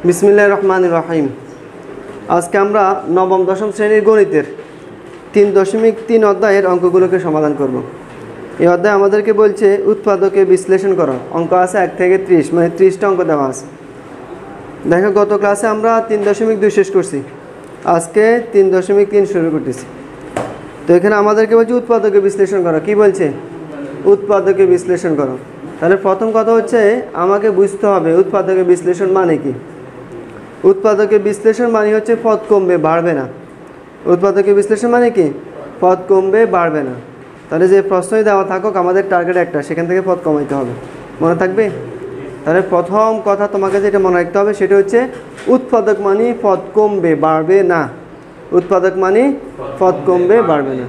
বিসমিল্লাহির রহমানির রহিম। আজকে আমরা নবম দশম শ্রেণীর গণিতের 3.3 অধ্যায়ের অঙ্কগুলোকে সমাধান করব। এই অধ্যায় আমাদেরকে বলছে উৎপাদকে বিশ্লেষণ করো। অঙ্ক আছে 1 থেকে 30, মানে 30টা অঙ্ক দেওয়া আছে। দেখো, গত ক্লাসে আমরা 3.2 শেষ করছি, আজকে 3.3 শুরু করতেছি। তো এখানে আমাদেরকে বলছে উৎপাদকে বিশ্লেষণ করো। কি বলছে? উৎপাদকে বিশ্লেষণ করো। তাহলে প্রথম কথা হচ্ছে আমাকে বুঝতে হবে উৎপাদকে বিশ্লেষণ মানে কি। উৎপাদকের বিশ্লেষণ মানে হচ্ছে পদ কমবে, বাড়বে না। উৎপাদকের বিশ্লেষণ মানে কি? পদ কমবে, বাড়বে না। তাহলে যে প্রশ্নই দেওয়া থাকুক, আমাদের টার্গেট একটা, সেখান থেকে পদ কমাইতে হবে। মনে থাকবে? তাহলে প্রথম কথা তোমাকে যেটা মনে রাখতে হবে সেটা হচ্ছে উৎপাদক মানে পদ কমবে, বাড়বে না। উৎপাদক মানে পদ কমবে, বাড়বে না।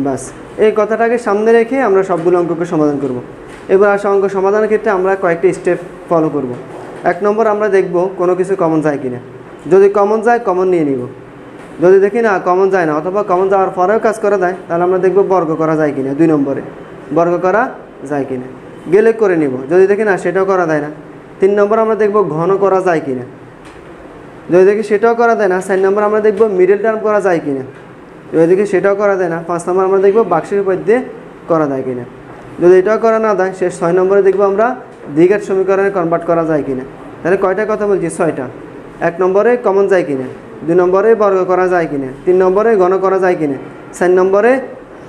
বাস, এই কথাটাকে সামনে রেখে আমরা সবগুলো অঙ্ককে সমাধান করব। এবার আসা অঙ্ক সমাধানের ক্ষেত্রে আমরা কয়েকটি স্টেপ ফলো করব। 1 নম্বর, আমরা দেখব কোনো কিছু কমন যায় কিনা। যদি কমন যায়, কমন নিয়ে নিব। যদি দেখি না কমন যায় না, অথবা কমন যাওয়ার পরেও কাজ করা যায়, তাহলে আমরা দেখব বর্গ করা যায় কিনা। 2 নম্বরে বর্গ করা যায় কিনা, গেলে করে নিব। যদি দেখি না সেটাও করা যায় না। 3 নম্বর, আমরা দেখব ঘন করা যায় কিনা। যদি দেখি সেটাও করা যায় না, 4 নম্বর আমরা দেখব মিডল টার্ম করা যায় কিনা। যদি দেখি সেটাও করা যায় না, 5 নম্বর আমরা দেখব বাক্সের উপর দিয়ে করা যায় কিনা। যদি এটাও করা না যায়, শেষ 6 নম্বরে দেখব আমরা দ্বিঘাত সমীকরণে কনভার্ট করা যায় কিনা। তাহলে কয়টা কথা বলছি? 6টা। 1 নম্বরে কমন যায় কিনা, 2 নম্বরে বর্গ করা যায় কিনা, 3 নম্বরে ঘন করা যায় কিনা, 4 নম্বরে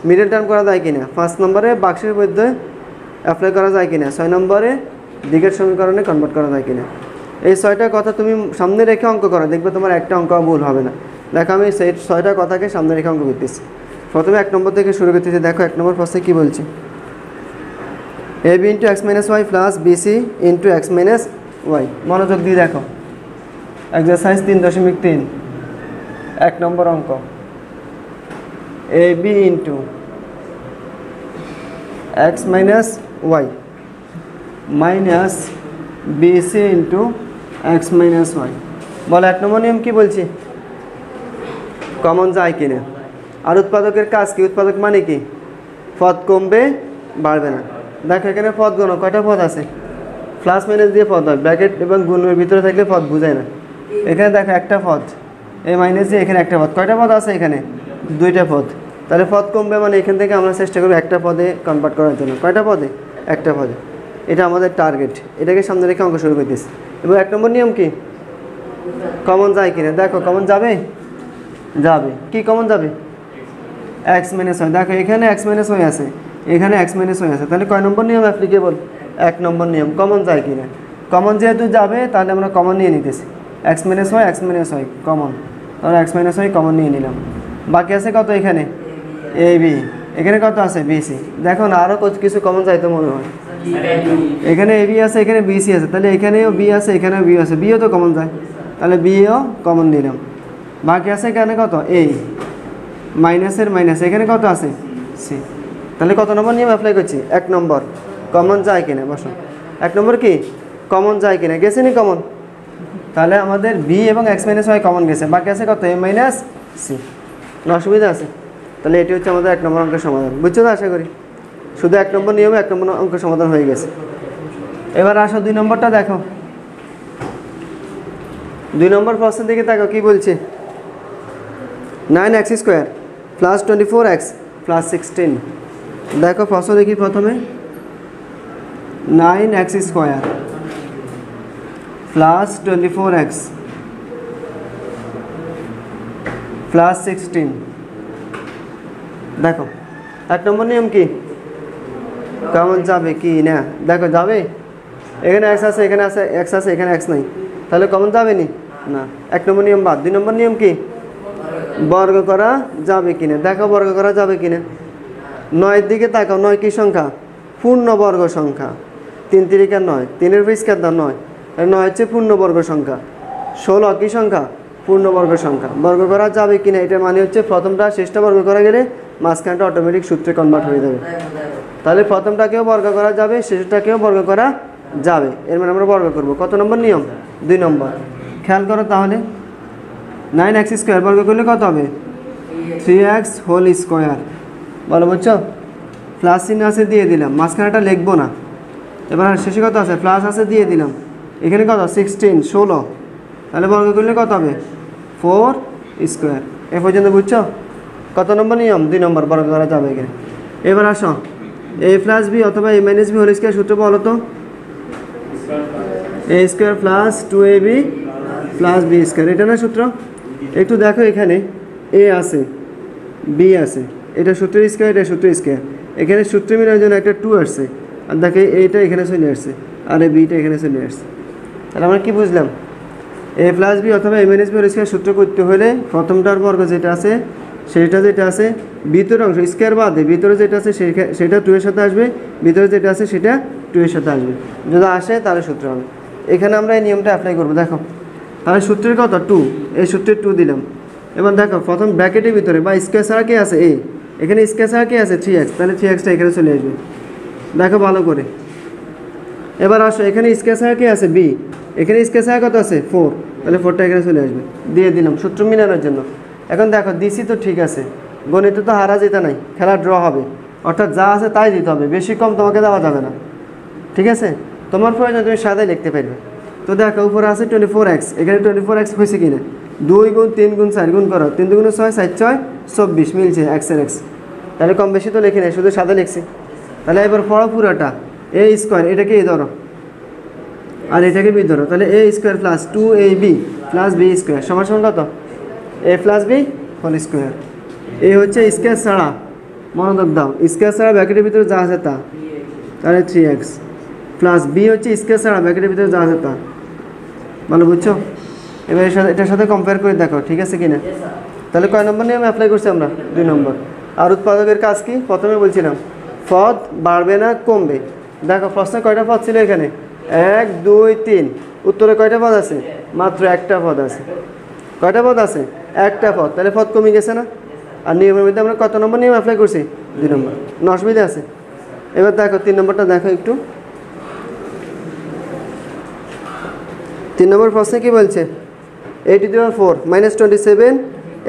মিডল টার্ম করা যায় কিনা, 5 নম্বরে বাক্সের মধ্যে অ্যাপ্লাই করা যায় কিনা, 6 নম্বরে দ্বিঘাত সমীকরণে কনভার্ট করা যায় কিনা। এই 6টা কথা তুমি সামনে রেখে অঙ্ক করো, দেখবে তোমার একটা অঙ্ক ভুল হবে না। দেখো, আমি সেই 6টা কথাকে সামনে রেখে অঙ্ক করতেছি। প্রথমে 1 নম্বর থেকে শুরু করতেছি। দেখো 1 নম্বর প্রশ্নে কী বলছে? ab into x minus y plus BC into x minus y. মনোযোগ দিয়ে দেখো, এক্সারসাইজ 3.3, 1 নম্বর অঙ্ক। ab into x minus y minus BC into x minus y. বলো 1 নম্বর নিয়ম কি বলছি? কমন যায় কিনা। আর উৎপাদকের কাজ কি? উৎপাদক মানে কি? পদ কমবে, বাড়বে না। দেখো এখানে পদ গণ, কয়টা পদ আছে? প্লাস মাইনাস দিয়ে পদ হয়, ব্র্যাকেট এবং গুণের ভিতরে থাকলে পদ বোঝায় না। এখানে দেখো একটা পদ, এই মাইনাস দিয়ে এখানে একটা পদ। কয়টা পদ আছে এখানে? 2টা পদ। তাহলে পদ কমবে মানে এখান থেকে আমরা চেষ্টা করব একটা পদে কনভার্ট করার জন্য। কয়টা পদে? একটা পদে। এটা আমাদের টার্গেট, এটাকে সামনে রেখে অঙ্ক শুরু করতেছি। এবার 1 নম্বর নিয়ম কি? কমন যায় কিনা। দেখো কমন যাবে, যাবে। কি কমন যাবে? X minus y. দেখো এখানে এক্স মাইনাস ওয়াই আছে, এখানে এক্স মাইনাস ওয়াই আছে। তাহলে কয় নম্বর নিয়ম অ্যাপ্লিকেবল? 1 নম্বর নিয়ম। কমন যায় কিনা। কমন যেহেতু যাবে, তাহলে আমরা কমন নিয়ে নিতেছি। এক্স মাইনাস ওয়াই কমন, তাহলে এক্স মাইনাস ওয়াই কমন নিয়ে নিলাম। বাকি আছে কত এখানে? A B. এখানে কত আছে? বিসি। দেখো না, আরও কিছু কমন যাইতে মনে হয়। এখানে এ বি আছে, এখানে বিসি আছে, তাহলে এখানেও বি আছে, এখানেও বি আছে। বিও তো কমন যায়, তাহলে বিও কমন নিলাম। বাকি আছে এখানে কত? এই মাইনাসের মাইনাস, এখানে কত আছে? সি। তাহলে কত নম্বর নিয়ম অ্যাপ্লাই করছি? 1 নম্বর। কমন যায় কিনা। বসো, 1 নম্বর কি? কমন যায় কিনা। গেছে নি কমন? তাহলে আমাদের বি এবং এক্স মাইনাস ওয়াই কমন গেছে। বাকি আছে কত? এ মাইনাস সি। অসুবিধা আছে? তাহলে এটি হচ্ছে আমাদের 1 নম্বর অঙ্কের সমাধান। বুঝছো তো আশা করি? শুধু 1 নম্বর নিয়মে 1 নম্বর অঙ্কের সমাধান হয়ে গেছে। এবার আসো 2 নম্বরটা দেখো। 2 নম্বর প্রশ্নের দিকে দেখো কি বলছে? 9x square plus 24x plus 16। দেখো প্রশ্ন দেখি প্রথমে। 9x square plus 24x plus 16। দেখো 1 নম্বর নিয়ম কি? কমন যাবে কি না। দেখো যাবে। এখানে এক্স আছে, এখানে আছে এক্স আছে, এখানে এক্স নাই, তাহলে কমন যাবে নি না। 1 নম্বর নিয়ম বাদ। 2 নম্বর নিয়ম কি? বর্গ করা যাবে কিনা। দেখো বর্গ করা যাবে কিনা। 9-এর দিকে তাকাও। 9 কি সংখ্যা? পূর্ণবর্গ সংখ্যা। 3 তিরিকা 9, 3-এর পরিষ্কার দাও 9, 9 হচ্ছে পূর্ণবর্গ সংখ্যা। 16 কি সংখ্যা? পূর্ণবর্গ সংখ্যা। বর্গ করা যাবে কিনা, এটা মানে হচ্ছে প্রথমটা শেষটা বর্গ করা গেলে মাঝখানটা অটোমেটিক সূত্রে কনভার্ট হয়ে যাবে। তাহলে প্রথমটাকেও বর্গ করা যাবে, শেষটাকেও বর্গ করা যাবে, এর মানে আমরা বর্গ করব। কত নম্বর নিয়ম? 2 নম্বর। খেয়াল করো তাহলে, 9x স্কোয়ার বর্গ করলে কত হবে? 3x whole square. বলো বুঝছো? প্লাস চিহ্ন আছে দিয়ে দিলাম, মাঝখানেটা লিখবো না। এবার শেষে কত আছে? প্লাস আছে দিয়ে দিলাম। এখানে কত? 16, 16 তাহলে বর্গ করলে কত হবে 4 স্কোয়ার। এ পর্যন্ত বুঝছো? কত নম্বর নিয়ম? 2 নম্বর, বর্গ করা যাবে এখানে। এবার আসো a প্লাস বি অথবা a minus B whole square সূত্র বলো তো। a square plus 2ab plus B square, এটা না সূত্র? একটু দেখো এখানে a আছে b আছে, এটা সূত্রের স্কোয়ার, এটা সূত্রের স্কোয়ার। এখানে সূত্র মিলার জন্য একটা 2 আসছে, আর দেখে এইটা এখানে চলে আসছে, আর এই বিটা এখানে চলে আসছে। তাহলে আমরা কি বুঝলাম? a প্লাস বি অথবা a minus B whole square সূত্র করতে হলে প্রথমটার বর্গ যেটা আছে সেটা যেটা আছে ভিতরে অংশ স্কোয়ার বাদে ভিতরে যেটা আছে সেটা 2 এর সাথে আসবে, ভিতরে যেটা আছে সেটা 2 এর সাথে আসবে। যদি আসে তাহলে সূত্র হবে। এখানে আমরা এই নিয়মটা অ্যাপ্লাই করবো। দেখো তাহলে সূত্রের কত 2, এই সূত্রের 2 দিলাম। এবার দেখো প্রথম ব্র্যাকেটের ভিতরে বা স্কোয়ার ছাড়া কে আছে a, এখানে স্কোয়ার ছাড়া কে আছে 3x, তাহলে 3xটা এখানে চলে আসবে। দেখো ভালো করে। এবার আসো এখানে স্কোয়ার ছাড়া কে আছে b, এখানে স্কোয়ার ছাড়া কত আছে 4, তাহলে 4টা এখানে চলে আসবে। দিয়ে দিলাম সূত্র মিলানোর জন্য। এখন দেখো দিছি তো ঠিক আছে, গণিতে তো হারা যেতে নাই, খেলা ড্র হবে, অর্থাৎ যা আছে তাই দিতে হবে, বেশি কম তোমাকে দেওয়া যাবে না। ঠিক আছে? তোমার প্রয়োজন তুমি সাদাই লিখতে পারবে। তো দেখো উপরে আছে 24x, এখানে 24x হয়েছে কিনা 2 গুণ 3 গুণ 4 গুণ করো, 3 2 6 4 6 24 মিলছে x এর x। তাহলে কম বেশি তো লিখি নাই, শুধু সাদা লিখছি। তাহলে এবার পড়ো পুরোটা, a স্কোয়ার এটাকে a ধরো আর এটাকে b ধরো, তাহলে a square plus 2ab plus b square সমান সমান কত a plus b whole square. এ হচ্ছে স্কোয়ার ছাড়া, মনোযোগ দাও, স্কোয়ার ছাড়া ব্র্যাকেটের ভিতরে যা আছে তা, তাহলে 3x প্লাস b হচ্ছে স্কোয়ার ছাড়া ব্র্যাকেটের ভিতরে যা আছে তা। ভালো বুঝছো? এবার এটার সাথে কম্পেয়ার করে দেখো ঠিক আছে কিনা। তাহলে কয় নম্বর নিয়মে অ্যাপ্লাই করছি আমরা? 2 নম্বর। আর উৎপাদকের কাজ কি? প্রথমে বলছিলাম পদ বাড়বে না কমবে। দেখো প্রশ্নে কয়টা পদ ছিল এখানে? 1 2 3। উত্তরে কয়টা পদ আছে? মাত্র একটা পদ আছে। কয়টা পদ আছে? একটা পদ। তাহলে পদ কমে গেছে না? আর নিয়মের মধ্যে আমরা কত নম্বর নিয়ম অ্যাপ্লাই করছি? 2 নম্বর। অসুবিধা আছে? এবার দেখো 3 নম্বরটা দেখো একটু। 3 নম্বর প্রশ্নে কি বলছে? a to the power 4 minus 27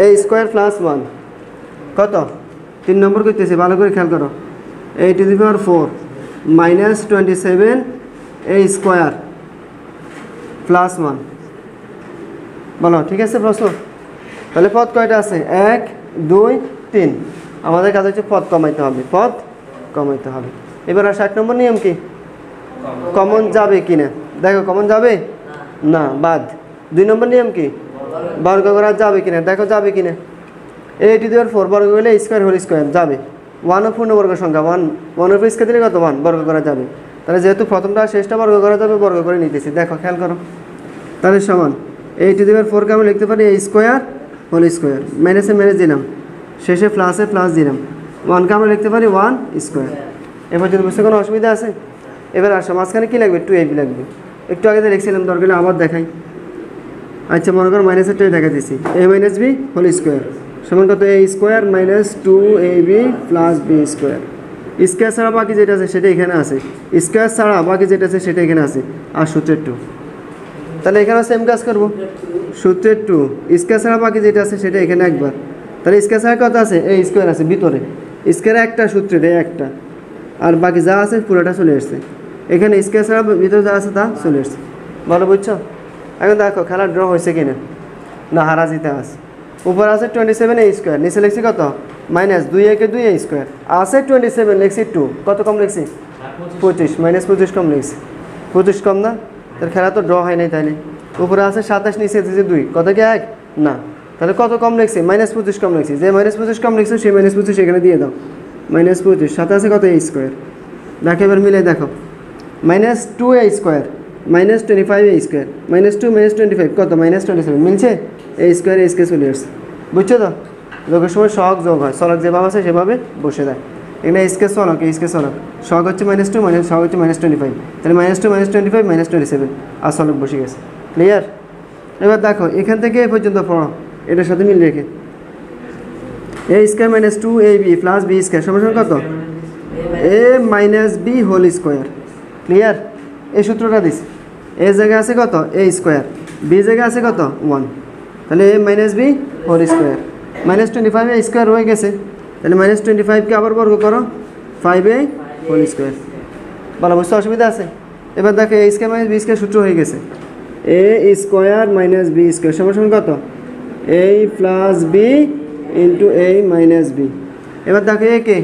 a square plus 1 কত? 3 নম্বর করতেছে, ভালো করে খেয়াল করো। a to the power 4 minus 27 a square plus 1 বলো ঠিক আছে প্রশ্ন? তাহলে পদ কয়টা আছে? 1 2 3। আমাদের কাজ হচ্ছে পদ কমাইতে হবে, পদ কমাইতে হবে। এবার 60 নম্বর নিয়ম কি? কমন যাবে কিনা দেখো, কমন যাবে না, বাদ। 2 নম্বর নিয়ম কি? বর্গ করা যাবে কিনা দেখো, যাবে কিনা। a to the power 4 বর্গ করলে স্কোয়ার হোল স্কোয়ার যাবে। 1 ও পূর্ণবর্গ সংখ্যা 1 এর উপর স্কোয়ার দিলে কত? 1 বর্গ করা যাবে। তাহলে যেহেতু প্রথমটা শেষটা বর্গ করা যাবে, বর্গ করে নিতেছি। দেখো খেয়াল করো, তাহলে সমান a to the power 4 কে আমি লিখতে পারি a স্কোয়ার হোল স্কোয়ার, মাইনাসে মাইনাস দিলাম, শেষে প্লাসে প্লাস দিলাম, 1 কে আমরা লিখতে পারি 1 স্কোয়ার। এবার যদি বুঝতে কোনো অসুবিধা আছে? এবার আসো মাঝখানে কী লাগবে? 2ab লাগবে। একটু আগে লিখছিলাম, দরকার হলে আবার দেখাই। আচ্ছা মনে করো মাইনাসেরটাই দেখা দিচ্ছি, a minus B whole square সমান কত? a square minus 2ab plus B square. Square ছাড়া বাকি যেটা আছে সেটা এখানে আছে, স্কোয়ার ছাড়া বাকি যেটা আছে সেটা এখানে আছে, আর সূত্রের 2। তাহলে এখানে সেম কাজ করবো, সূত্রের 2 স্কোয়ার ছাড়া বাকি যেটা আছে সেটা এখানে একবার। তাহলে স্কোয়ার ছাড়া কত আছে? a স্কোয়ার আছে ভিতরে, স্কোয়ার একটা, সূত্রের একটা, আর বাকি যা আছে পুরোটা চলে আসছে। এখানে স্কোয়ার ছাড়া ভিতরে যা আছে তা চলে আসছে। ভালো বুঝছো? এখন দেখো খেলা ড্র হয়েছে কিনা, না হারা জিতে আছে। উপর আছে 27 a স্কোয়ার, নিচে লিখছি কত? মাইনাস 2 একে 2 a স্কোয়ার, আছে 27 লিখছি 2, কত কম লিখছি? 25, মাইনাস 25 কম লিখছি। 25 কম না? তার খেলা তো ড্র হয় নাই তাইলে। উপরে আছে 27, নিচে দিয়েছে 2, কত কি 1 না? তাহলে কত কম লিখছি? মাইনাস 25 কম লিখছি। যে মাইনাস 25 কম লিখছো সেই মাইনাস 25 এখানে দিয়ে দাও, মাইনাস 25, সাথে আছে কত? a square. দেখো এবার মিলে দেখো, minus 2 a square minus 25 a square, minus 2 minus 25 কত? মাইনাস 27 মিলছে, a স্কোয়ার a স্কোয়ার চলে আসছে। বুঝছো তো? যোগের সময় সহগ যোগ হয়, সলক যেভাবে আছে সেভাবে বসে দেয়। এখানে স্কেয়ার সলক, a স্কোয়ার সলক, সহগ হচ্ছে মাইনাস 2, মাইনাস সহগ হচ্ছে মাইনাস 25, তাহলে মাইনাস 2 মাইনাস 25 মাইনাস 27, আর সলক বসে গেছে। ক্লিয়ার? এবার দেখো এখান থেকে এ পর্যন্ত পড়ো, এটার সাথে মিল রেখে a square minus 2ab plus b square সমান কত? a minus b whole square. Clear? এই সূত্রটা দিছি, a জায়গায় আছে কত? a স্কোয়ার, b জায়গায় আছে কত? 1, তাহলে a minus b whole square. Minus 25 a square হয়ে গেছে, তাহলে মাইনাস 25কে আবার বর্গ করো, 5a হোল স্কোয়ার। ভালো বুঝতে অসুবিধা আছে? এবার দেখো a square minus b square সূত্র হয়ে গেছে, এ স্কোয়ার মাইনাস বি স্কোয়ার সমান সমান কত এ প্লাস বি ইন্টু এ মাইনাস বি। এবার দেখো এ কে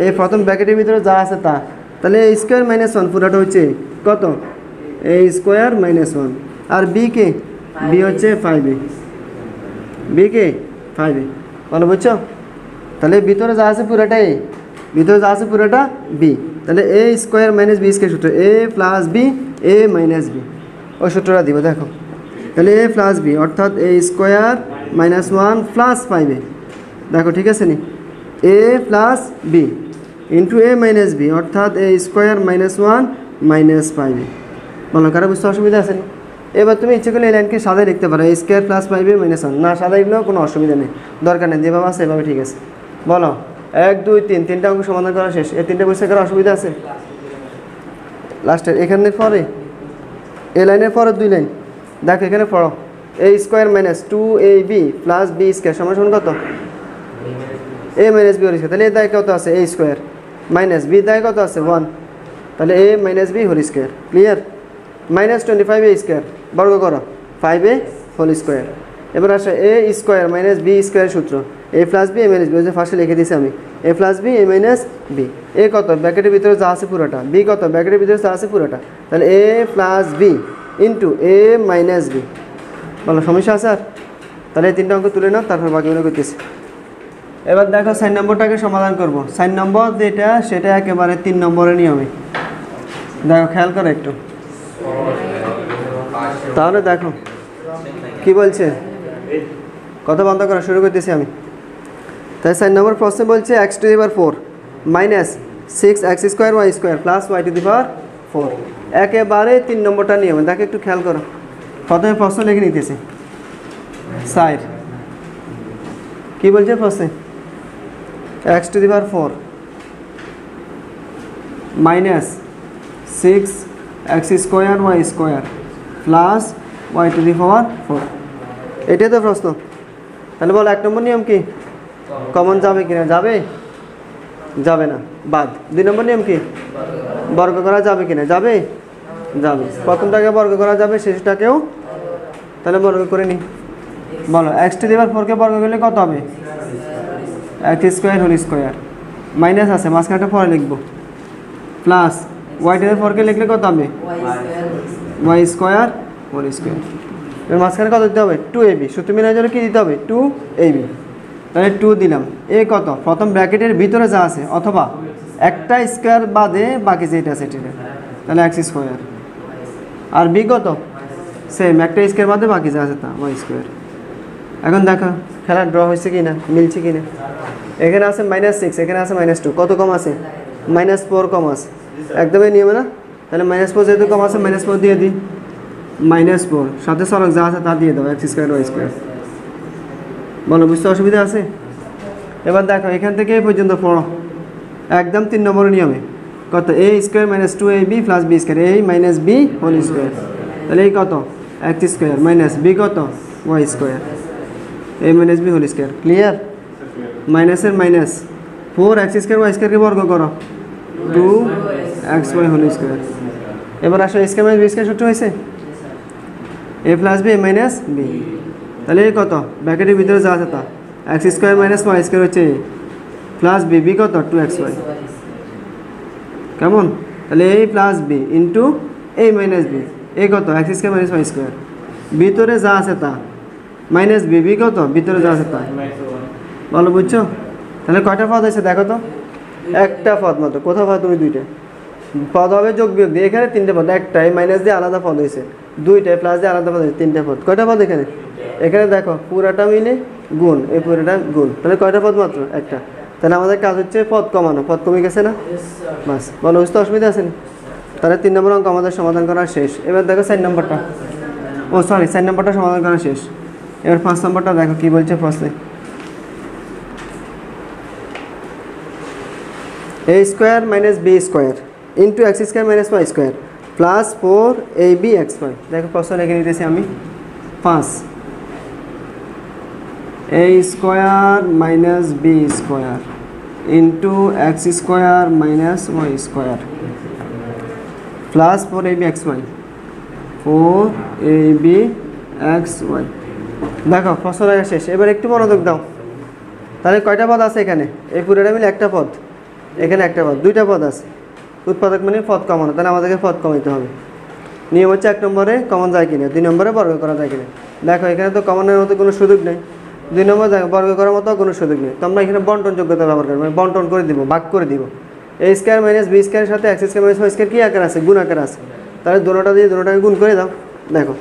এই প্রথম ব্র্যাকেটের ভিতরে যা আছে তা, তাহলে এ স্কোয়ার মাইনাস ওয়ান পুরোটা হচ্ছে কত এ স্কোয়ার মাইনাস ওয়ান। আর বি কে বি হচ্ছে 5a, বি কে 5a বলো বুঝছো। তাহলে ভিতরে যা আছে পুরোটা এ, ভিতরে যা আছে পুরোটা বি, তাহলে এ স্কোয়ার মাইনাস বি স্কোয়ার সূত্র এ plus B A minus B, ওই সূত্রটা দিব দেখো। তাহলে এ প্লাস বি অর্থাৎ A square minus one plus 5a, দেখো ঠিক আছে নি, A plus B into A minus B অর্থাৎ A square minus one minus 5a। বলো কারো বুঝতে অসুবিধা আছে না? এবার তুমি ইচ্ছে করলে এই লাইনকে সাদাই লিখতে পারো A square plus 5a minus one, না সাদাই লিখলেও কোনো অসুবিধা নেই, দরকার নেই, যেভাবে আছে এভাবে ঠিক আছে। বলো 1 2 3 তিনটা অঙ্ক সমাধান করা শেষ। এই তিনটা বুঝতে করার অসুবিধা আছে? লাস্টের এখানের পরে এই লাইনের পরে 2 লাইন দেখো, এখানে পড়ো A square minus 2ab plus B square সমান সমান কত এ মাইনাস বি হোল স্কোয়ার। তাহলে এ দায় কত আছে এ স্কোয়ার মাইনাস বি দায় কত আছে 1, তাহলে a minus B whole square. Clear? Minus 25a square বর্গ করো 5a হোল স্কোয়ার। এবার আসে a square minus B square সূত্র এ plus B A minus b, যে ফার্স্টে লিখে দিয়েছি আমি a plus B A minus b. এ কত ব্র্যাকেটের ভিতরে যা আছে পুরোটা, বি কত ব্র্যাকেটের ভিতরে যা আছে পুরোটা, তাহলে এ প্লাস বি ইন্টু এ মাইনাস বি। বলো সমস্যা আছে আর? তাহলে এই তিনটা অঙ্ক তুলে নাও, তারপর বাকিগুলো করতেছি। এবার দেখো 4 নম্বরটাকে সমাধান করব। 4 নম্বর যেটা সেটা একেবারে 3 নম্বরের নিয়মে, দেখো খেয়াল করো একটু। তাহলে দেখো কি বলছে, কথা বন্ধ করা শুরু করতেছি আমি। তাই 4 নম্বর প্রশ্নে বলছে x to the power 4 minus 6x square y square plus y to the power 4, একেবারে 3 নম্বরটা নিয়মে। দেখো একটু খেয়াল করো, প্রথমে প্রশ্ন লিখে নিতেছি। সাইড কি বলছে প্রশ্নে, x to the power 4 minus 6x square y square plus y to the power 4, এটাই তো প্রশ্ন। তাহলে বলো 1 নম্বর নিয়ম কি, কমন যাবে কিনা? যাবে, যাবে না, বাদ। 2 নম্বর নিয়ম কি, বর্গ করা যাবে কিনা? যাবে, যাবে। প্রথমটাকে বর্গ করা যাবে, শেষটাকেও তাহলে বর্গ করে নি। বলো x টু দি পাওয়ার 4 কে বর্গ করলে কত হবে x square whole square, minus আছে মাঝখানটা পরে লিখবো, plus y to the power 4 কে লিখলে কত হবে y স্কোয়ার হোল স্কোয়ার। এর মাঝখানে কত দিতে হবে 2ab, সূত্র মিলানোর জন্য কি দিতে হবে 2ab। তাহলে 2 দিলাম, এ কত প্রথম ব্র্যাকেটের ভিতরে যা আছে অথবা একটা স্কোয়ার বাদে বাকি যেটা আছে সেটা, তাহলে x স্কোয়ার। আর বি কত সেম একটা স্কোয়ার বাদে বাকি যা আছে তা y স্কোয়ার। এখন দেখো খেলা ড্র হয়েছে কি না, মিলছে কি না। এখানে আছে -6, এখানে আছে -2, কত কম আছে -4 কম আছে, একদমই নিয়মে না। তাহলে -4 যেহেতু কম আছে -4 দিয়ে দিই, -4 সাথে সরক যা আছে তা দিয়ে দাও x স্কোয়ার ওয়াই স্কোয়ার। বলো বুঝতে অসুবিধা আছে? এবার দেখো এখান থেকে এই পর্যন্ত পড়ো, একদম 3 নম্বরের নিয়মে। কত a square minus 2ab plus B square a minus B whole square, তাহলে এই কত x স্কোয়ার মাইনাস বি কত y square a minus B whole square. Clear? মাইনাসের মাইনাস 4x স্কোয়ার ওয়াই স্কোয়ারকে বর্গ করো 2xy হোল স্কোয়ার। এবার আসো স্কোয়ার মাইনাস বি স্কোয়ার সূত্র হয়েছে a plus b minus b, তাহলে এই কত ব্র্যাকেটের ভিতরে যা আছে তা x square minus y square হচ্ছে a প্লাস বি, বি কত 2xy। কেমন? তাহলে a plus B into a minus b, এ কত x square minus y square, ভিতরে যা আছে তা মাইনাস বি, বি কত ভিতরে যা আছে তা। বলো বুঝছো? তাহলে কয়টা পদ হয়েছে দেখো তো, একটা পদ মতো। কোথাও পদ তুমি 2টা পদ হবে যোগ বিয়োগ দিয়ে, এখানে 3টে পদ, একটাই মাইনাস দিয়ে আলাদা পদ হয়েছে, 2টাই প্লাস দিয়ে আলাদা পদ হয়েছে, 3টে পদ। কয়টা পদ এখানে, এখানে দেখো পুরাটা মিলে গুণ, এই পুরোটা গুণ, তাহলে কয়টা পদ মাত্র একটা। তাহলে আমাদের কাজ হচ্ছে পদ কমানো, পদ কমে গেছে না, বাস। বলো বুঝতে অসুবিধা আছে না? তাহলে 3 নম্বর অঙ্ক আমাদের সমাধান করা শেষ। এবার দেখো 4 নম্বরটা, ও সরি 4 নম্বরটা সমাধান করা শেষ। এবার 5 নম্বরটা দেখো কি বলছে প্রশ্নে, a square minus B square into x square minus y square plus 4ab xy। দেখো প্রশ্ন লিখে নিতেছি আমি 5, a square minus B square into x square minus y square plus 4ab xy। 4ab xy। দেখো প্রশ্ন লেখা শেষ। এবার একটু মনোযোগ দাও। তাহলে কয়টা পদ আছে এখানে? এই পুরোটা মিলে একটা পদ, এখানে একটা পদ, দুইটা পদ আছে। উৎপাদক মানে পদ কমানো, তাহলে আমাদেরকে পদ কমাইতে হবে। নিয়ম হচ্ছে 1 নম্বরে কমন যায় কিনা, 2 নম্বরে বর্গ করা যায় কিনা। দেখো এখানে তো কমনের মতো কোনো সুযোগ নেই, 2 নম্বর বর্গ করার মতো কোনো সুযোগ নেই। তো আমরা এখানে বন্টন যোগ্যতা ব্যবহার করবো, মানে বন্টন করে দিব, ভাগ করে দিব। a স্কয়ার মাইনাস b স্কয়ারের সাথে x square minus y square কি আকার আছে? গুণ আকার আছে। তাহলে দুটোটা দিয়ে দুটোটাকে গুণ করে দাও। দেখো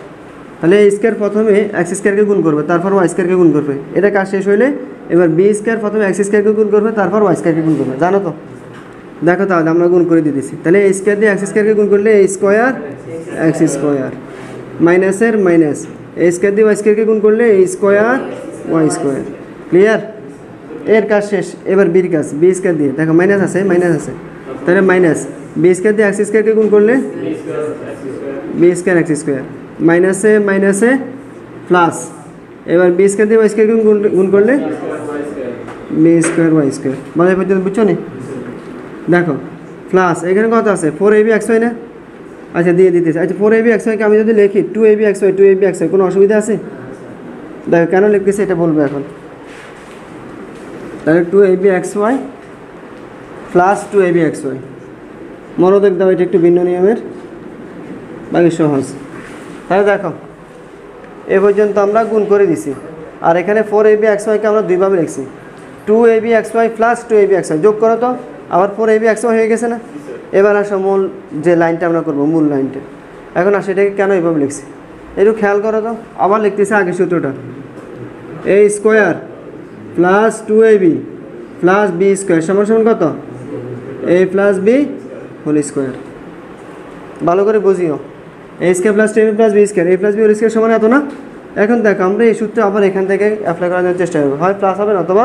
তাহলে a স্কয়ার প্রথমে x স্কয়ারকে গুণ করবে, তারপর y স্কয়ারকে গুণ করবে। এটা কাজ শেষ হইলে এবার b স্কয়ার প্রথমে x স্কয়ারকে গুণ করবে, তারপর y স্কয়ারকে গুণ করবে। জানো তো? দেখো তাহলে আমরা গুণ করে দিতেছি। তাহলে a স্কয়ার দিয়ে x স্কয়ারকে গুণ করলে a স্কয়ার x স্কয়ার, মাইনাসের মাইনাস, a স্কয়ার দিয়ে y স্কয়ারকে গুণ করলে a square y square. Clear? এর কাজ শেষ। এবার বির কাজ, b স্কয়ার দিয়ে দেখো মাইনাস আছে, মাইনাস আছে, তাহলে মাইনাস b স্কয়ার দিয়ে x স্কয়ারকে গুণ করলে b স্কয়ার x স্কয়ার, মাইনাসে মাইনাসে প্লাস, এবার b স্কয়ার দিয়ে y স্কয়ারকে গুণ করলে b স্কয়ার y স্কয়ার। মানে পর্যন্ত বুঝছো নি? দেখো প্লাস এখানে কত আছে? 4ab xy না? আচ্ছা দিয়ে দিতেছি। আচ্ছা 4ab xy কে আমি যদি লিখি 2ab xy, 2ab xy, কোনো অসুবিধা আছে? দেখো কেন লিখতেছি এটা বলবো এখন। তাহলে 2ab xy plus 2ab xy। মনোযোগ দাও, এটা একটু ভিন্ন নিয়মের, বাকি সহজ। তাহলে দেখো এ পর্যন্ত আমরা গুণ করে দিছি। আর এখানে 4ab xy কে আমরা দুইভাবে লিখছি, 2ab xy plus 2ab xy। যোগ করো তো, আবার 4ab xy হয়ে গেছে না? এবার আসো মূল যে লাইনটা আমরা করবো, মূল লাইনটা। এখন আসো এটাকে কেন এইভাবে লিখছি একটু খেয়াল করো তো। আবার লিখতেছি আগে সূত্রটা, a square plus 2ab plus b square সমান সমান কত? a plus b whole square. ভালো করে বুঝিও, a square plus 2ab plus b square, a plus b whole square সমান এত না? এখন দেখো আমরা এই সূত্র আবার এখান থেকে অ্যাপ্লাই করার চেষ্টা করবো, হয় প্লাস হবে অথবা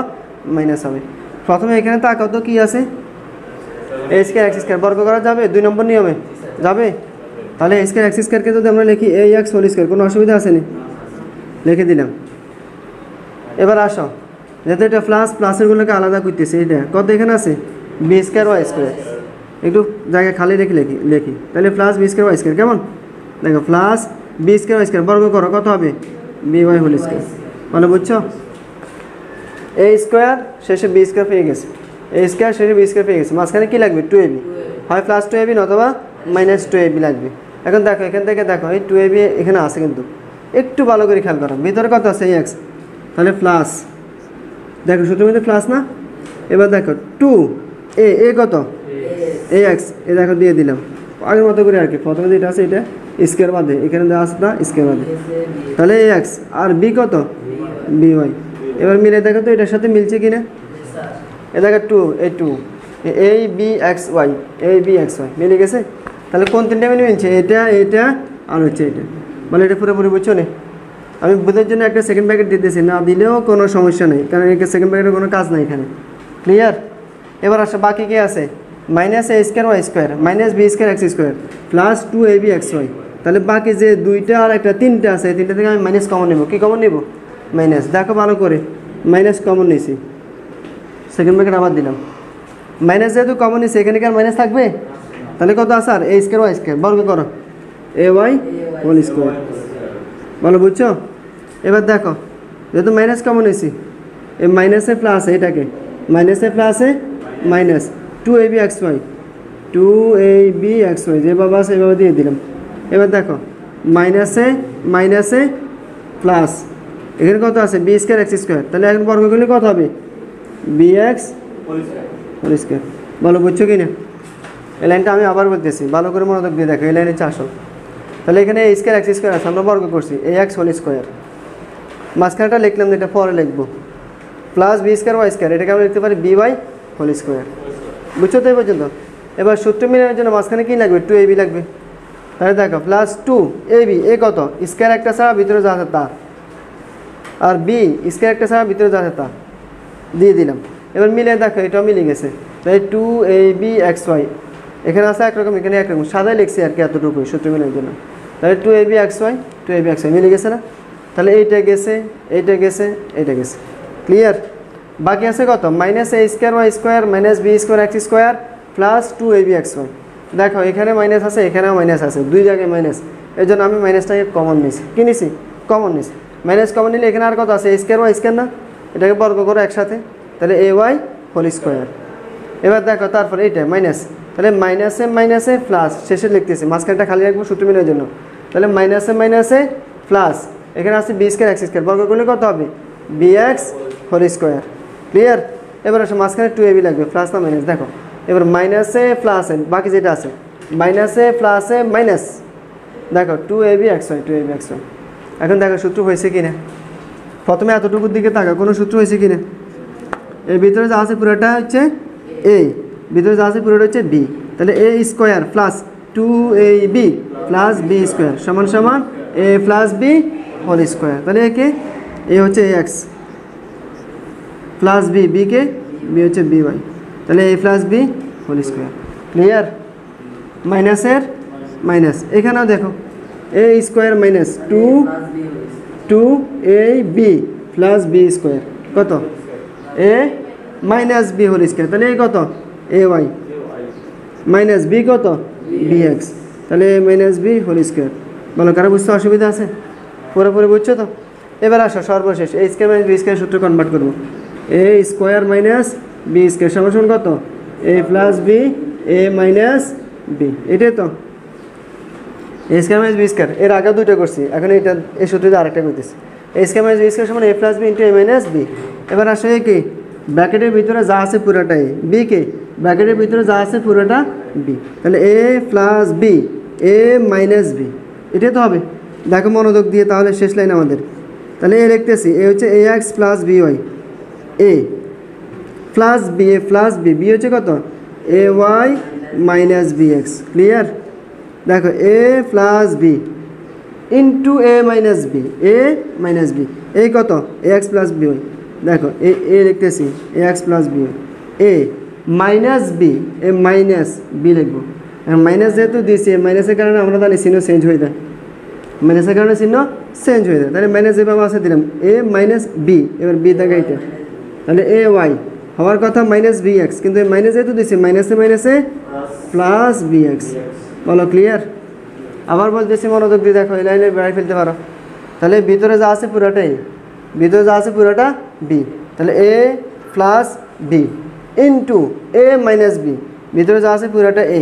মাইনাস হবে। প্রথমে এখানে তাকাও তো কী আছে? a স্কোয়ার x স্কোয়ার বর্গ করা যাবে 2 নম্বর নিয়মে? যাবে। তাহলে a স্কোয়ার x স্কোয়ারকে যদি আমরা লিখি ax হোল স্কোয়ার, কোনো অসুবিধা আছে নি? লিখে দিলাম। এবার আসো, যেহেতু এটা প্লাস, প্লাসেরগুলোকে আলাদা করতেছি, এটা কত এখানে আছে? b square y square. একটু জায়গা খালি রেখে লিখি। তাহলে plus b square y square, কেমন? দেখো plus b square y square বর্গ করো, কত হবে? by whole square. মানে বুঝছো? a স্কোয়ার শেষে b স্কোয়ার পেয়ে গেছে, a স্কোয়ার শেষে b স্কোয়ার পেয়ে গেছে। মাঝখানে কি লাগবে? 2ab, হয় প্লাস 2ab অথবা মাইনাস 2ab লাগবে। এখন দেখো এখান থেকে দেখো এই 2ab এখানে আছে, কিন্তু একটু ভালো করে খেয়াল করো ভিতরে কত আছে? ax। তাহলে প্লাস, দেখো সূত্রের মধ্যে প্লাস না? এবার দেখো 2a, a কত? ax, এ দেখো দিয়ে দিলাম আগের মতো করে আর কি। প্রথমে যেটা আছে এটা স্কোয়ার বাদে, এখানে দেওয়া আছে না স্কোয়ার বাদে। তাহলে ax আর b কত? by। এবার মিলে দেখো তো এটার সাথে মিলছে কিনা। এ দেখো 2 a b x y, a b x y মিলে গেছে। তাহলে কোন তিনটা মিলে মিলছে? এটা, এটা আর হচ্ছে এটা। মানে এটা পুরোপুরি বুঝছো না? আমি বোঝার জন্য একটা সেকেন্ড ব্র্যাকেট দিতেছি, না দিলেও কোনো সমস্যা নেই, কারণ এটা সেকেন্ড ব্র্যাকেটের কোনো কাজ নাই এখানে। ক্লিয়ার? এবার আসো বাকি কি আছে? Minus a square y square minus b square x square plus 2ab xy। তাহলে বাকি যে দুইটা আর একটা তিনটা আছে, এই তিনটা থেকে আমি মাইনাস কমন নেব। কি কমন নেব? মাইনাস। দেখো ভালো করে, মাইনাস কমন নিয়েছি, সেকেন্ড ব্র্যাকেট আবার দিলাম। মাইনাস যেহেতু কমন নিয়েছি, এখানে কি আর মাইনাস থাকবে? তাহলে কত আছে? আর a স্কোয়ার y স্কোয়ার বর্গ করো, ay হোল স্কোয়ার। ভালো বুঝছো? এবার দেখো যেহেতু মাইনাস কমন নিয়েছি, এই মাইনাসে প্লাস, এটাকে মাইনাসে প্লাসে minus 2ab xy, 2ab xy যেভাবে আছে এভাবে দিয়ে দিলাম। এবার দেখো মাইনাসে মাইনাসে প্লাস, এখানে কত আছে? b square x square. তাহলে এখন বর্গ করলে কত হবে? bx whole square. ভালো বুঝছো কি না? এই লাইনটা আমি আবার বলতেছি, ভালো করে মনোযোগ দিয়ে দেখো, এই লাইনে 400। তাহলে এখানে a স্কোয়ার x স্কোয়ার আছে, আমরা বর্গ করছি ax হোল স্কোয়ার। মাঝখানেটা লিখলাম, যেটা পরে লিখবো plus b square y square, এটাকে আমরা লিখতে পারি by হোল স্কোয়ার। বুঝছো তো এই পর্যন্ত? এবার সূত্র মিলানোর জন্য মাঝখানে কী লাগবে? 2ab লাগবে। তাহলে দেখো প্লাস 2ab, a কত? স্কোয়ার একটা ছাড়া ভিতরে যা আছে তা, আর b স্কোয়ার একটা ছাড়া ভিতরে যা আছে তা দিয়ে দিলাম। এবার মিলে দেখো এটাও মিলে গেছে। তাই 2ab xy এখানে আছে একরকম, এখানে একরকম, সাদাই লিখছি আর কি এতটুকুই সূত্র মিলানোর জন্য। তাহলে 2ab xy মিলে গেছে না? তাহলে এইটা গেছে, এইটা গেছে, এইটা গেছে। ক্লিয়ার? বাকি আছে কত? Minus a square y square minus b square x square plus 2ab xy। দেখো এখানে মাইনাস আছে, এখানেও মাইনাস আছে, দুই জায়গায় মাইনাস। এই জন্য আমি মাইনাসটাকে কমন নিছি। কী নিছি? কমন নিছি। মাইনাস কমন নিলে এখানে আর কত আছে? এ স্কোয়ার ওয়াই স্কোয়ার না, এটাকে বর্গ করো একসাথে, তাহলে এ ওয়াই হোল স্কোয়ার। এবার দেখো তারপরে এইটা মাইনাস, তাহলে মাইনাসে মাইনাসে প্লাস, শেষে লিখতেছি, মাঝখানটা খালি রাখবো সূত্র মিলের জন্য। তাহলে মাইনাসে মাইনাসে প্লাস, এখানে আছে বি স্কোয়ার এক্স স্কোয়ার, বর্গ করলে কত হবে? B x whole square. Clear? এবার আসে মাঝখানে 2ab লাগবে, প্লাস না মাইনাস। দেখো এবার মাইনাসে প্লাসে, বাকি যেটা আছে মাইনাসে প্লাসে মাইনাস, দেখো 2ab x Y, 2ab x Y. এখন দেখো সূত্র হয়েছে কি না, প্রথমে এতটুকুর দিকে তাকা, কোনো সূত্র হয়েছে কি না? এর ভিতরে যা আছে পুরোটা হচ্ছে এ, ভিতরে যা আছে পুরোটা হচ্ছে বি, তাহলে এ square plus 2ab plus B square সমান সমান a plus b whole square. তাহলে একে এ হচ্ছে এ এক্স প্লাস বি, বিকে বি হচ্ছে বি ওয়াই, তাহলে এ plus b whole square. Clear? মাইনাসের মাইনাস, এখানেও দেখো a square minus 2ab plus B square কত? এ মাইনাস বি হোল স্কোয়ার, তাহলে এই কত? এ ওয়াই মাইনাস বি কত? বি এক্স, তাহলে a minus B whole square. বলো কারো বুঝতে অসুবিধা আছে? পুরোপুরি বুঝছো তো? এবার আসো সর্বশেষ এ স্কোয়ার মাইনাস বি স্কোয়ার সূত্র কনভার্ট করবো। এ স্কোয়ার মাইনাস বি স্কোয়ার সমান সমান কত? এ plus B A minus B. এটাই তো এ স্কোয়ার মাইনাস বি স্কোয়ার, এর আগে দুটো করছি, এখন এটা এই সূত্রটা আরেকটা করতেছি। এ স্কোয়ার মাইনাস বি স্কোয়ার সমান a plus B into A minus B. এবার আসে কি ব্র্যাকেটের ভিতরে যা আছে পুরোটাই বি, কে ব্র্যাকেটের ভিতরে যা আছে পুরোটা বি, তাহলে এ plus B A minus B, এটাই তো হবে। দেখো মনোযোগ দিয়ে, তাহলে শেষ লাইন আমাদের। তাহলে এ লিখতেছি, এ হচ্ছে a x plus b y, a plus B a plus b, b হচ্ছে কত? A y minus b x. Clear? দেখো a plus B into A minus b, A minus b, এই কত? A x plus b y. দেখো a লিখতেছি a x plus b y, a minus b A minus b লিখবো। Minus যেহেতু দিয়েছি, মাইনাসের কারণে আমরা জানি চিহ্ন চেঞ্জ হয়ে যায়, মাইনাসের কারণে চিহ্ন চেঞ্জ হয়ে যায়, তাহলে মাইনাস যেভাবে আছে দিলাম এ মাইনাস বি, এবার বি থাকে এইটা, তাহলে এ ওয়াই হওয়ার কথা মাইনাস বি এক্স, কিন্তু মাইনাস যেহেতু দিচ্ছি মাইনাসে মাইনাসে প্লাস বি এক্স। বলো ক্লিয়ার? আবার বলতেছি মনোযোগ দিয়ে দেখো, এই লাইনে বেড়াই ফেলতে পারো। তাহলে ভিতরে যা আছে পুরোটাই, ভিতরে যা আছে পুরোটা বি, তাহলে এ প্লাস বি ইন্টু এ মাইনাস বি, ভিতরে যা আছে পুরোটা এ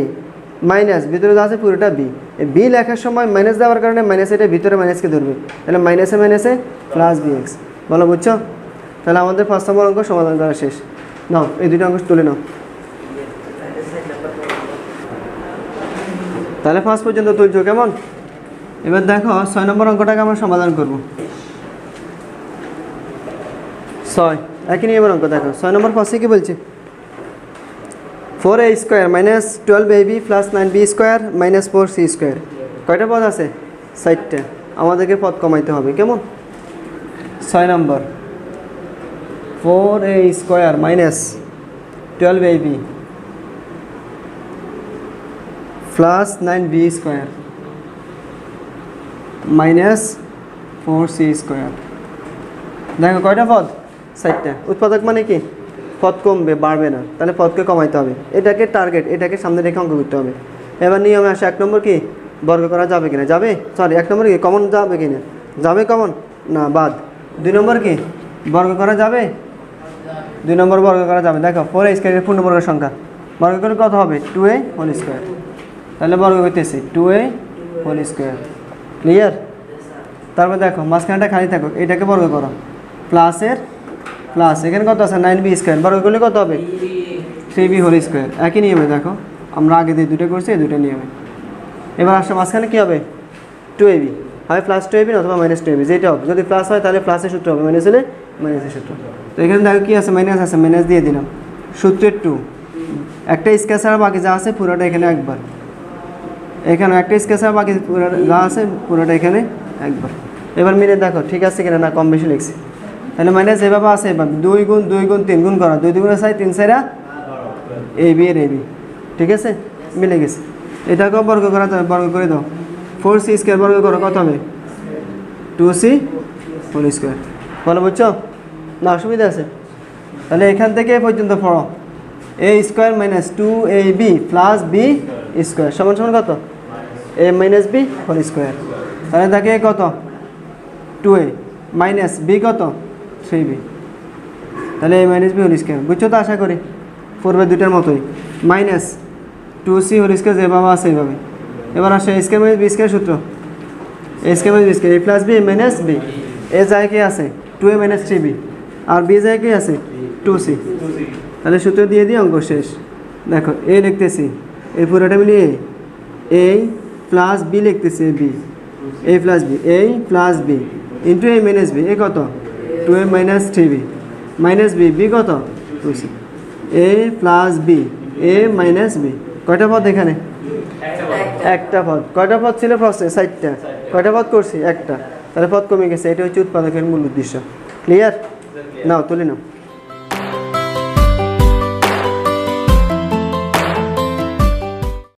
মাইনাস ভিতরে যা আছে পুরোটা বি। এই বি লেখার সময় মাইনাস দেওয়ার কারণে মাইনাস, এটা ভিতরে মাইনাসকে ধরবে, তাহলে মাইনাসে মাইনাসে প্লাস বি এক্স। বলো বুঝছো? তাহলে আমাদের 5 নম্বর অঙ্ক সমাধান করা শেষ। নাও এই দুটো অঙ্ক তুলে নাও। তাহলে 5 পর্যন্ত তুলছো, কেমন? এবার দেখো 6 নম্বর অঙ্কটাকে আমরা সমাধান করব। 6 একই নিয়মের অঙ্ক। দেখো 6 নম্বর পাশে কি বলছে? 4a square minus 12ab plus 9b square minus 4c square. কয়টা পদ আছে? 4টা। আমাদেরকে পদ কমাইতে হবে, কেমন? 6 নম্বর 4a square minus 12ab plus 9b square minus 4c square. দেখো কয়টা পদ? 4টা। উৎপাদক মানে কি? পদ কমবে, বাড়বে না, তাহলে পদকে কমাইতে হবে। এটাকে টার্গেট, এটাকে সামনে রেখে অঙ্ক করতে হবে। এবার নিয়মে আসে 1 নম্বর কি? বর্গ করা যাবে কিনা? যাবে। সরি 1 নম্বর কি? কমন যাবে কিনা? যাবে। কমন না, বাদ। 2 নম্বর কি? বর্গ করা যাবে। 2 নম্বর বর্গ করা যাবে। দেখো 4a স্কোয়ারের পূর্ণবর্গের সংখ্যা, বর্গ করে কত হবে? 2a whole square. তাহলে বর্গ করতেছি 2a হোল স্কোয়ার। ক্লিয়ার? তারপর দেখো মাঝখানটা খালি থাকো, এটাকে বর্গ করো, প্লাসের প্লাস, এখানে কত আছে? 9b স্কোয়ার, বর্গ করলে কত হবে? 3b whole square. একই নিয়মে দেখো, আমরা আগে দিয়ে দুটো করছি, এই দুটো নিয়মে। এবার আসলে মাঝখানে কী হবে? 2ab হয় প্লাস 2ab অথবা মাইনাস 2ab, যেটা হবে। যদি প্লাস হয় তাহলে প্লাসের সূত্র হবে, মাইনাস হলে মাইনাসের সূত্র। তো এখানে দেখো কী আছে? মাইনাস আছে, মাইনাস দিয়ে দিলাম। সূত্রের 2 একটা স্কোয়ার ছাড়া বাকি যা আছে পুরোটা এখানে একবার, এখানে একটা স্কোয়ার ছাড়া বাকি পুরোটা যা আছে পুরোটা এখানে একবার। এবার মিলে দেখো ঠিক আছে কিনা, না কম বেশি লিখছি। তাহলে মাইনাস যেভাবে আছে এভাবে 2 গুণ 2 গুণ 3 গুণ করা, 2 2 6 3 4 ab এর ab। ঠিক আছে, মিলে গেছে। এটাকেও বর্গ করা যাবে, বর্গ করে দাও। 4c স্কোয়ার বর্গ করো, কত হবে? 2c whole square. বলো বুঝছো? না অসুবিধা আছে? তাহলে এখান থেকে এই পর্যন্ত পড়ো। a square minus 2ab plus b square সমান সমান কত? এ মাইনাস বি হোল স্কোয়ার। তাহলে দেখে কত 2a মাইনাস বি কত 3b, তাহলে a minus B whole square. বুঝছো তো আশা করি? পূর্বে দুটার মতোই মাইনাস 2c হোল স্কোয়ার যেভাবে আছে এইভাবে। এবার আসে a square minus B square সূত্র, এ স্কোয়ার মাইনাস বি স্কোয়ার, এ প্লাস বি মাইনাস বি। এ যায় কি আছে 2a মাইনাস 3b, আর বি যায় কি আছে 2c। তাহলে সূত্র দিয়ে দিয়ে অঙ্ক শেষ। দেখো এ লিখতেছি, এই পুরোটা মিলিয়ে এ প্লাস বি লিখতেছি, b a plus B, a plus B into A minus b, এ কত 2a মাইনাস 3b মাইনাস বি, বি কত 2c। A plus B A minus b, কয়টা পদ এখানে? একটা পদ। কয়টা পদ ছিল প্রশ্নে? 4টা। কয়টা পদ করছি? একটা। তাহলে পদ কমে গেছে। এটা হচ্ছে উৎপাদকের মূল উদ্দেশ্য। ক্লিয়ার? নাও তুলে নাও।